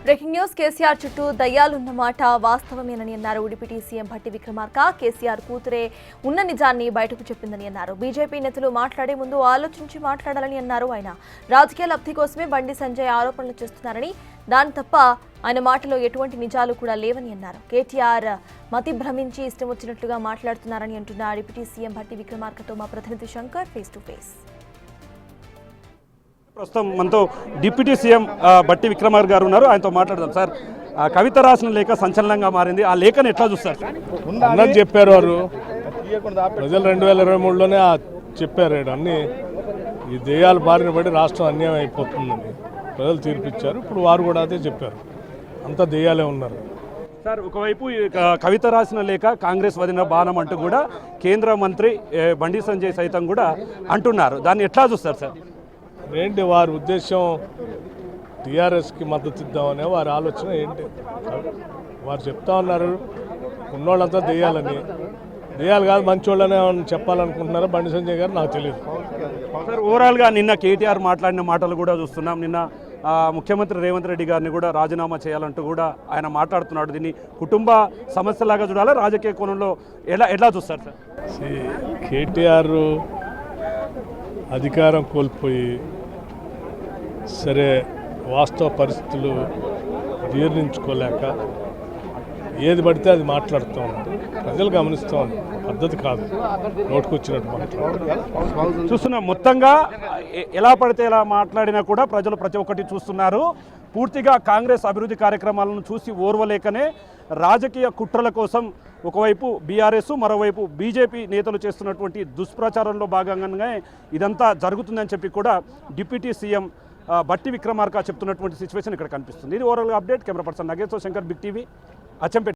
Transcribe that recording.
Breaking news KCR చుట్టూ దయ్యాలున్న మాట వాస్తవమేనని అన్నారు. డిప్యూటీ సీఎం భట్టి విక్రమార్క కేసీఆర్ కూతురే ఉన్న నిజాన్ని బయటకు చెప్పిందని అన్నారు. బీజేపీ నేతలు మాట్లాడే ముందు ఆలోచించి మాట్లాడాలని అన్నారు. ఆయన రాజకీయ లబ్ధి కోసమే బండి సంజయ్ ఆరోపణలు చేస్తున్నారని, దాని తప్ప ఆయన మాటలో ఎటువంటి నిజాలు కూడా లేవని అన్నారు. కేటీఆర్ మతి భ్రమించి ఇష్టం వచ్చినట్లుగా మాట్లాడుతున్నారని అంటున్న డిప్యూటీ సీఎం భట్టి విక్రమార్కతో మా ప్రతినిధి శంకర్ ఫేస్ టు ఫేస్. ప్రస్తుతం మనతో డిప్యూటీ సీఎం భట్టి విక్రమార్క గారు ఉన్నారు. ఆయనతో మాట్లాడదాం. సార్, కవిత రాసిన లేఖ సంచలనంగా మారింది. ఆ లేఖను ఎట్లా చూస్తారు? అన్నది చెప్పారు వారు ప్రజలు 2023లోనే చెప్పారు. అన్నీ ఈ దెయ్యాల బారిన పడి రాష్ట్రం అన్యాయం అయిపోతుందని ప్రజలు తీర్పిచ్చారు. ఇప్పుడు వారు కూడా అదే చెప్పారు, అంతా దెయ్యాలే ఉన్నారు. సార్, ఒకవైపు కవిత రాసిన లేఖ కాంగ్రెస్ వదిన బాణం అంటూ కూడా కేంద్ర మంత్రి బండి సంజయ్ సైతం కూడా అంటున్నారు. దాన్ని ఎట్లా చూస్తారు సార్? ఏంటి వారి ఉద్దేశం? టీఆర్ఎస్కి మద్దతు ఇద్దామనే వారి ఆలోచన ఏంటి? వారు చెప్తా ఉన్నారు ఉన్నోళ్ళంతా దెయ్యాలని. దెయ్యాలు కాదు, మంచోళ్ళనే చెప్పాలనుకుంటున్నారా బండి సంజయ్ గారు? నాకు తెలియదు. సార్, ఓవరాల్గా నిన్న కేటీఆర్ మాట్లాడిన మాటలు కూడా చూస్తున్నాం. నిన్న ముఖ్యమంత్రి రేవంత్ రెడ్డి గారిని కూడా రాజీనామా చేయాలంటూ కూడా ఆయన మాట్లాడుతున్నాడు. దీన్ని కుటుంబ సమస్యలాగా చూడాలా, రాజకీయ కోణంలో ఎట్లా చూస్తారు సార్? కేటీఆర్ అధికారం కోల్పోయి సరే వాస్తవ పరిస్థితులు జీర్ణించుకోలేక ఏది పడితే అది మాట్లాడుతూ ఉన్నారు. ప్రజలు గమనిస్తూ ఉన్నారు. పద్ధతి కాదు, నోటుకొచ్చినట్టు మాట్లాడుతున్నారు. చూస్తున్నాం. మొత్తంగా ఎలా పడితే ఎలా మాట్లాడినా కూడా ప్రజలు ప్రతి ఒక్కటి చూస్తున్నారు. పూర్తిగా కాంగ్రెస్ అభివృద్ధి కార్యక్రమాలను చూసి ఓర్వలేకనే రాజకీయ కుట్రల కోసం ఒకవైపు బీఆర్ఎస్, మరోవైపు బీజేపీ నేతలు చేస్తున్నటువంటి దుష్ప్రచారంలో భాగంగానే ఇదంతా జరుగుతుందని చెప్పి కూడా డిప్యూటీ సీఎం భట్టి విక్రమార్క చెప్తున్నటువంటి సిచ్యువేషన్ ఇక్కడ కనిపిస్తుంది. ఇది ఓవరాల్గా అప్డేట్. కెమెరా పర్సన్ నగేష్తో శంకర్, బిగ్ టీవీ, అచ్చంపేట.